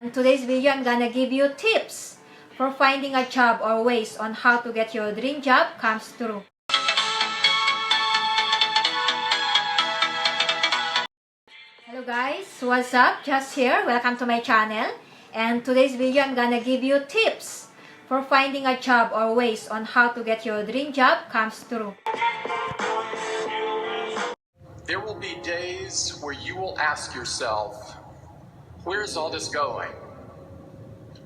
In today's video, I'm gonna give you tips for finding a job or ways on how to get your dream job comes true. Hello guys, what's up? Just here. Welcome to my channel. And today's video, I'm gonna give you tips for finding a job or ways on how to get your dream job comes true. There will be days where you will ask yourself, where is all this going?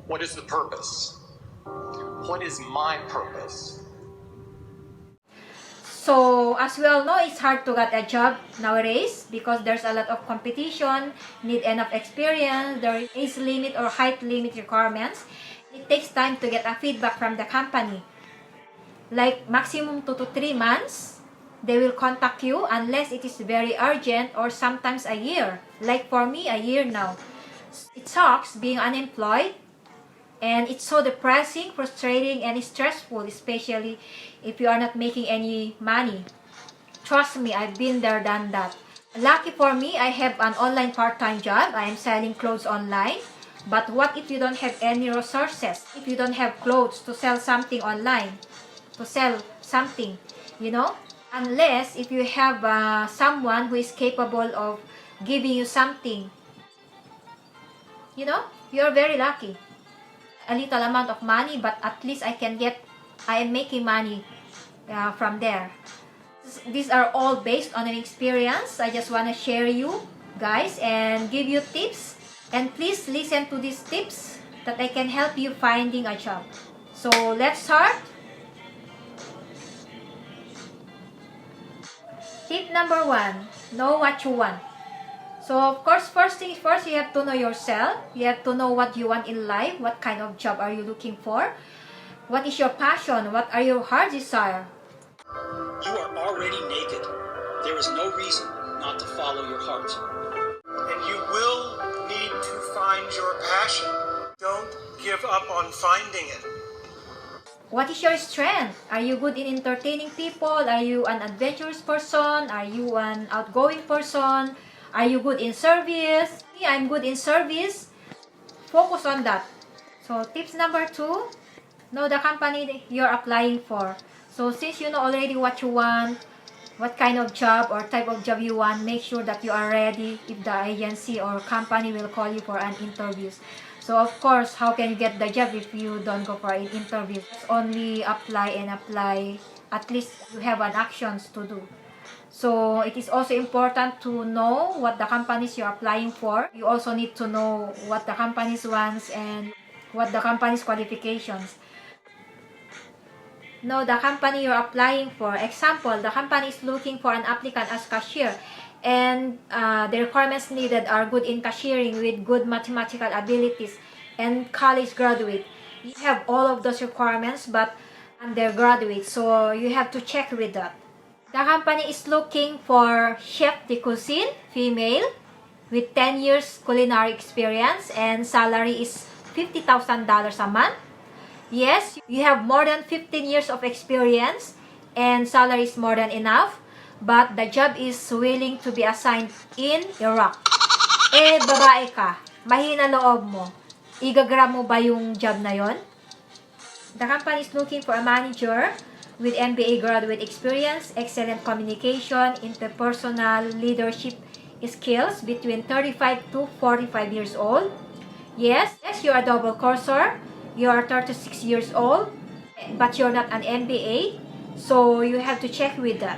What is the purpose? What is my purpose? So, as we all know, it's hard to get a job nowadays because there's a lot of competition, need enough experience, there is age limit or height limit requirements. It takes time to get a feedback from the company. Like maximum 2 to 3 months, they will contact you unless it is very urgent, or sometimes a year. Like for me, a year now. It sucks being unemployed, and it's so depressing, frustrating, and stressful, especially if you are not making any money. Trust me, I've been there, done that. Lucky for me, I have an online part-time job. I am selling clothes online. But what if you don't have any resources? If you don't have clothes to sell something online, to sell something, you know? Unless if you have someone who is capable of giving you something, you know, you're very lucky. A little amount of money, but at least I am making money from there. These are all based on an experience. I just want to share you guys and give you tips. And please listen to these tips that I can help you finding a job. So let's start. Tip number 1, know what you want. So of course, first things first, you have to know yourself. You have to know what you want in life. What kind of job are you looking for? What is your passion? What are your heart desire? You are already naked. There is no reason not to follow your heart. And you will need to find your passion. Don't give up on finding it. What is your strength? Are you good in entertaining people? Are you an adventurous person? Are you an outgoing person? Are you good in service? Me, I'm good in service. Focus on that. So tips number 2, know the company you're applying for. So since you know already what you want, what kind of job or type of job you want, make sure that you are ready if the agency or company will call you for an interview. So of course, how can you get the job if you don't go for an interview? Just only apply and apply. At least you have an actions to do. So it is also important to know what the companies you're applying for. You also need to know what the companies wants and what the company's qualifications. Know the company you're applying for. Example, the company is looking for an applicant as cashier, and the requirements needed are good in cashiering with good mathematical abilities and college graduate. You have all of those requirements but undergraduate, so you have to check with that. The company is looking for chef de cuisine, female, with 10 years culinary experience, and salary is $50,000 a month. Yes, you have more than 15 years of experience and salary is more than enough, but the job is willing to be assigned in Iraq. Eh, babae ka, mahina loob mo, igagrab mo ba yung job na yon? The company is looking for a manager with MBA graduate experience, excellent communication, interpersonal leadership skills, between 35 to 45 years old. Yes, you are a double cursor. You are 36 years old, but you're not an MBA, so you have to check with that.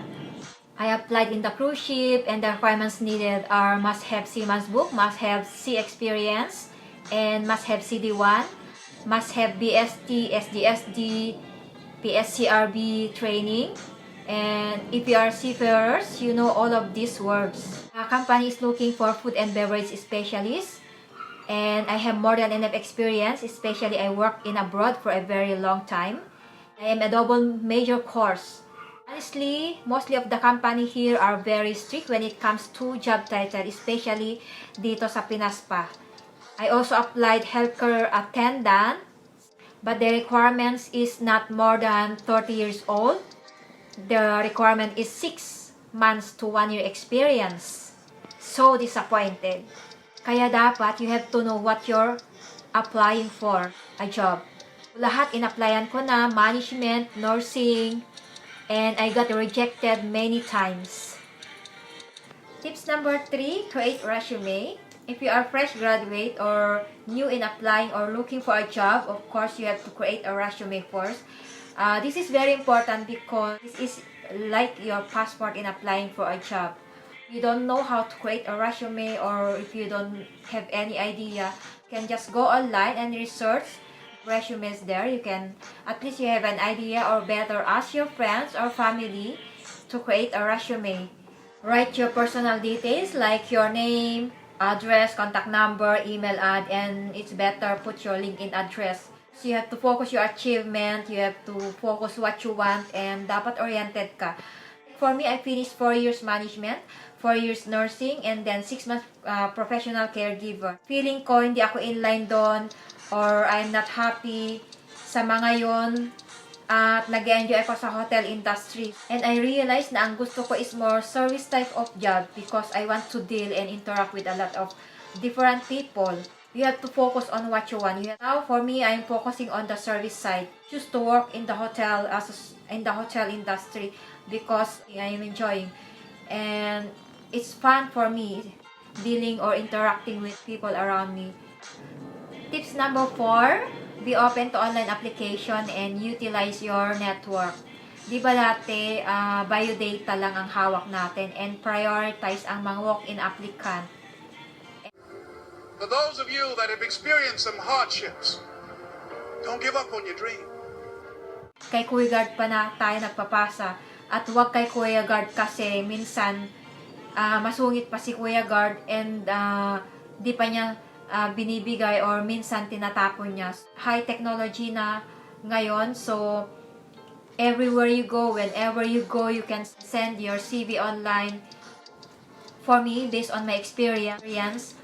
I applied in the cruise ship, and the requirements needed are must have Seaman's book, must have sea experience, and must have CD1, must have BST, SDSD, PSCRB training. And if you are seafarers, you know all of these words. A company is looking for food and beverage specialists, and I have more than enough experience, especially I worked in abroad for a very long time. I am a double major course. Honestly, mostly of the company here are very strict when it comes to job title, especially dito sa Pinas pa. I also applied healthcare attendant, but the requirements is not more than 30 years old. The requirement is 6 months to 1 year experience. So disappointed. Kaya dapat you have to know what your applying for a job. Lahat in-applyan ko na, management, nursing, and I got rejected many times. Tips number 3, create resume. If you are fresh graduate or new in applying or looking for a job, of course you have to create a resume first. This is very important because this is like your passport in applying for a job. You don't know how to create a resume, or if you don't have any idea, you can just go online and research resumes there. You can, at least you have an idea, or better ask your friends or family to create a resume. Write your personal details like your name, address, contact number, email ad, and it's better put your LinkedIn address. So you have to focus your achievement, you have to focus what you want, and dapat oriented ka. For me, I finished 4 years management, 4 years nursing, and then 6 months professional caregiver. Feeling ko hindi ako inline doon, or I'm not happy sa mga yon, at nag-enjoy ako sa hotel industry. And I realized na ang gusto ko is more service type of job because I want to deal and interact with a lot of different people. You have to focus on what you want. Now, for me, I'm focusing on the service side. Choose to work in the hotel industry because I am enjoying. And it's fun for me dealing or interacting with people around me. Tips number 4, be open to online application and utilize your network. Di ba dati, biodata lang ang hawak natin and prioritize ang mga walk-in applicant. For those of you that have experienced some hardships, don't give up on your dream. Kay Kuya Guard pa na tayo nagpapasa. At huwag kay Kuya Guard kasi minsan masungit pa si Kuya Guard and di pa niya binibigay or minsan tinatapon niya. High technology na ngayon, so everywhere you go, whenever you go, you can send your CV online. For me, based on my experience,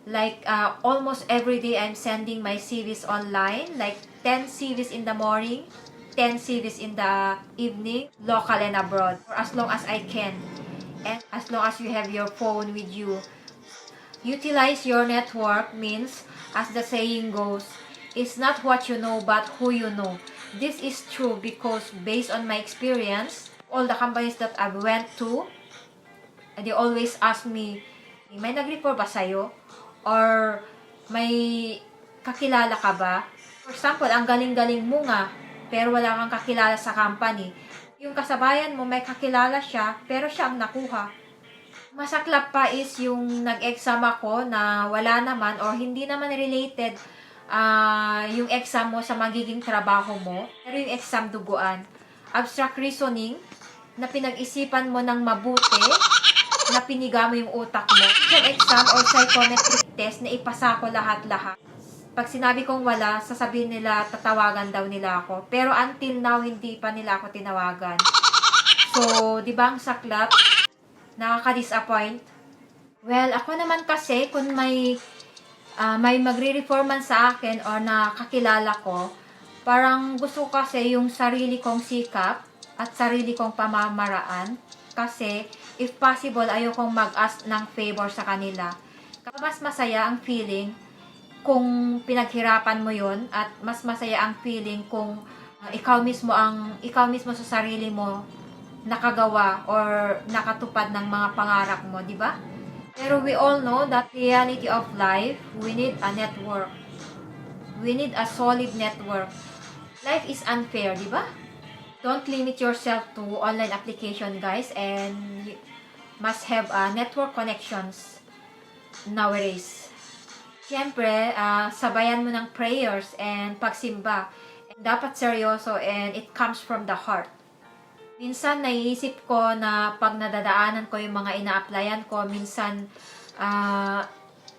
like almost every day I'm sending my CVs online, like 10 CVs in the morning, 10 CVs in the evening, local and abroad, for as long as I can. And as long as you have your phone with you. Utilize your network means, as the saying goes, it's not what you know but who you know. This is true because based on my experience, all the companies that I went to, they always ask me, may nag-refer ba sa'yo? Or may kakilala ka ba? For example, ang galing-galing mo nga, pero wala kang kakilala sa company. Yung kasabayan mo, may kakilala siya, pero siya ang nakuha. Masaklap pa is yung nag-exam ako na wala naman or hindi naman related yung exam mo sa magiging trabaho mo. Pero yung exam duguan. Abstract reasoning na pinag-isipan mo ng mabuti, na piniga mo yung utak mo. Yung exam or psychometric test na ipasa ko lahat-lahat. Pag sinabi kong wala, sasabihin nila, tatawagan daw nila ako. Pero until now, hindi pa nila ako tinawagan. So, di ba ang saklap? Nakaka-disappoint. Well, ako naman kasi, kung may magre-refer man sa akin or nakakilala ko, parang gusto ko kasi yung sarili kong sikap at sarili kong pamamaraan. Kasi, if possible, ayokong mag-ask ng favor sa kanila. Mas masaya ang feeling kung pinaghirapan mo yon, at mas masaya ang feeling kung ikaw mismo sa sarili mo nakagawa or nakatupad ng mga pangarap mo, di ba? Pero we all know that reality of life, we need a network. We need a solid network. Life is unfair, di ba? Don't limit yourself to online application, guys, and you must have network connections nowadays. Siyempre, sabayan mo ng prayers and pagsimba. And dapat seryoso and it comes from the heart. Minsan, naiisip ko na pag nadadaanan ko yung mga ina-applyan ko, minsan,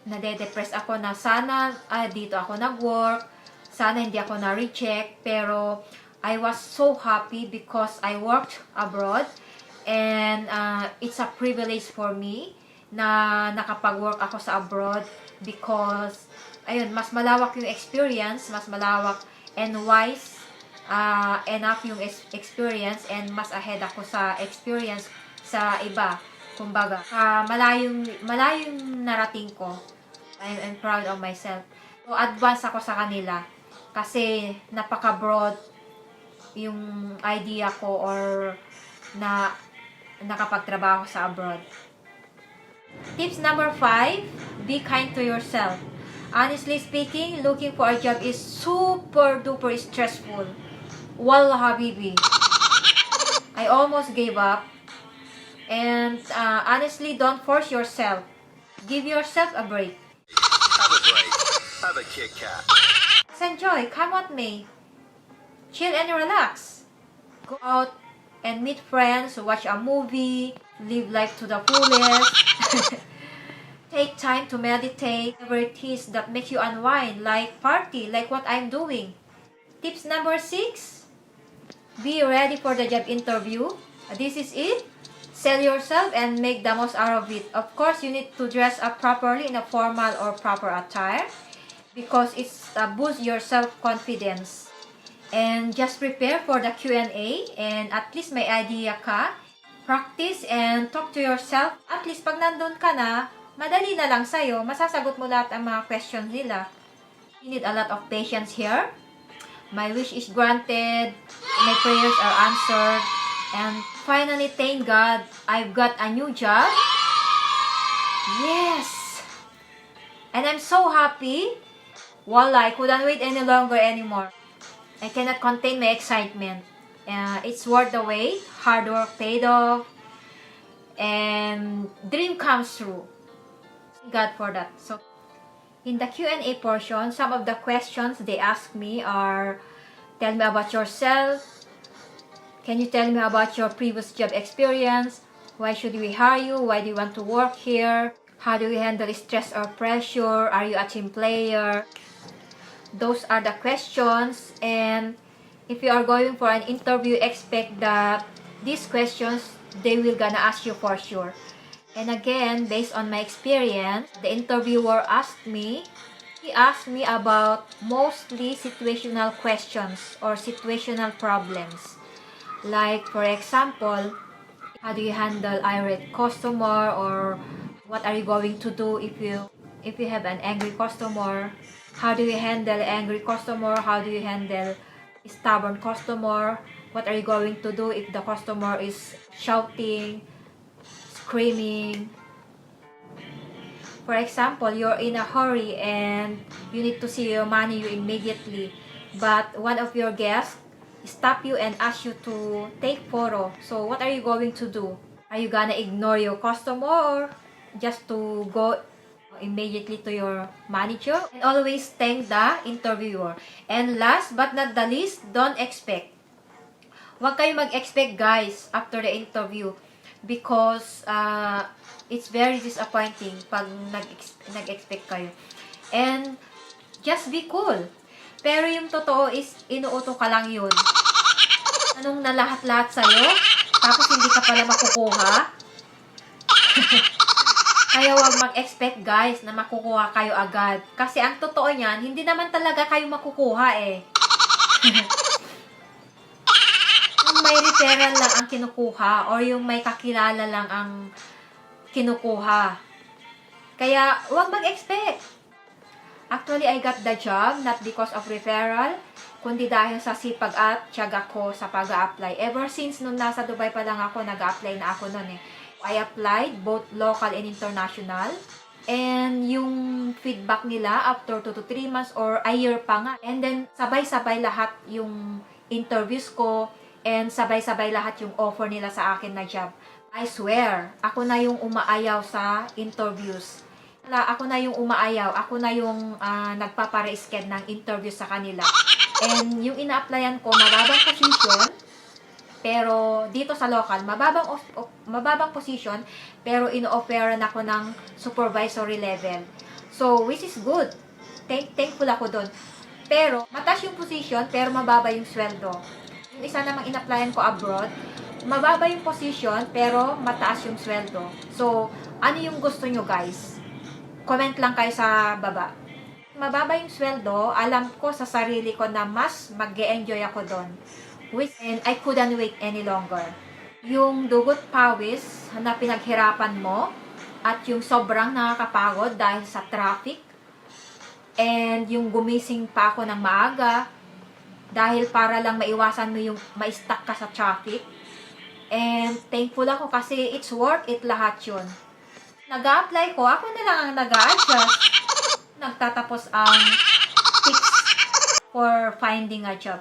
nade-depress ako na sana dito ako nag-work, sana hindi ako na-reject, pero I was so happy because I worked abroad, and it's a privilege for me na nakapag-work ako sa abroad because, ayun, mas malawak yung experience, mas malawak and wise, enough yung experience, and mas ahead ako sa experience sa iba. Kumbaga, malayong narating ko. I'm proud of myself. So, advance ako sa kanila. Kasi napaka-broad yung idea ko or na nakapagtrabaho sa abroad. Tips number 5, be kind to yourself. Honestly speaking, looking for a job is super duper stressful. Wallah habibi. I almost gave up. And honestly, don't force yourself. Give yourself a break. Have a break. Have a Kit Kat. Just enjoy. Come what may. Chill and relax. Go out and meet friends, watch a movie, live life to the fullest. Take time to meditate, whatever it is that makes you unwind, like party, like what I'm doing. Tips number 6, be ready for the job interview. This is it. Sell yourself and make the most out of it. Of course, you need to dress up properly in a formal or proper attire because it's boosts your self-confidence. And just prepare for the Q&A and at least may idea ka. Practice and talk to yourself. At least pag nandun ka na, madali na lang sa'yo. Masasagot mo lahat ang mga questions nila. You need a lot of patience here. My wish is granted. My prayers are answered. And finally, thank God, I've got a new job. Yes! And I'm so happy. Wallah, I couldn't wait any longer anymore. I cannot contain my excitement. It's worth the wait. Hard work paid off. And dream comes true. Thank God for that. So, in the Q&A portion, some of the questions they ask me are, tell me about yourself. Can you tell me about your previous job experience? Why should we hire you? Why do you want to work here? How do you handle stress or pressure? Are you a team player? Those are the questions, and if you are going for an interview, expect that these questions they will gonna ask you for sure. And again, based on my experience, the interviewer asked me about mostly situational questions or situational problems. Like for example, how do you handle irate customer, or what are you going to do if you have an angry customer? How do you handle angry customer? How do you handle stubborn customer? What are you going to do if the customer is shouting, screaming? For example, you're in a hurry and you need to see your money immediately, but one of your guests stop you and ask you to take photo. So what are you going to do? Are you gonna ignore your customer or just to go immediately to your manager? And always thank the interviewer. And last but not the least, don't expect. Huwag kayo mag-expect guys after the interview because it's very disappointing pag nag-expect kayo. And just be cool. Pero yung totoo is inuuto ka lang yun. Anong na lahat-lahat sa'yo? Tapos hindi ka pala makukuha? Kaya huwag mag-expect guys na makukuha kayo agad. Kasi ang totoo niyan, hindi naman talaga kayo makukuha eh. Yung may referral lang ang kinukuha or yung may kakilala lang ang kinukuha. Kaya huwag mag-expect. Actually, I got the job not because of referral, kundi dahil sa sipag at tiyaga ko sa pag-a-apply. Ever since nung nasa Dubai pa lang ako, nag-a-apply na ako nun eh. I applied both local and international. And yung feedback nila after 2 to 3 months or a year pa nga. And then sabay-sabay lahat yung interviews ko and sabay-sabay lahat yung offer nila sa akin na job. I swear, ako na yung umaayaw sa interviews. Ako na yung umaayaw. Ako na yung nagpapare-sked ng interview sa kanila. And yung ina-applyan ko, mababang position. Pero dito sa local, mababang position, pero ino-offeran ako ng supervisory level. So, which is good. Thankful ako doon. Pero, mataas yung position, pero mababa yung sweldo. Yung isa namang in-applyan ko abroad, mababa yung position, pero mataas yung sweldo. So, ano yung gusto nyo guys? Comment lang kayo sa baba. Mababa yung sweldo, alam ko sa sarili ko na mas mag-e-enjoy ako doon. And I couldn't wait any longer. Yung dugot pawis na pinaghirapan mo at yung sobrang nakakapagod dahil sa traffic And yung gumising pa ako ng maaga dahil para lang maiwasan mo yung ma-stuck ka sa traffic. And thankful ako kasi it's worth it lahat yun. Nag-a-apply ko, ako na lang ang nag-a-adjust. Nagtatapos ang tips for finding a job.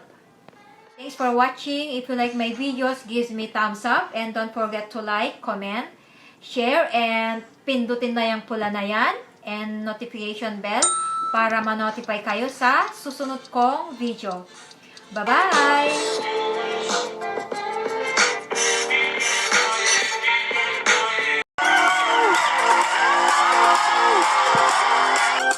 Thanks for watching. If you like my videos, give me thumbs up. And don't forget to like, comment, share, and pindutin na yung pula na yan. And notification bell para ma-notify kayo sa susunod kong video. Bye-bye!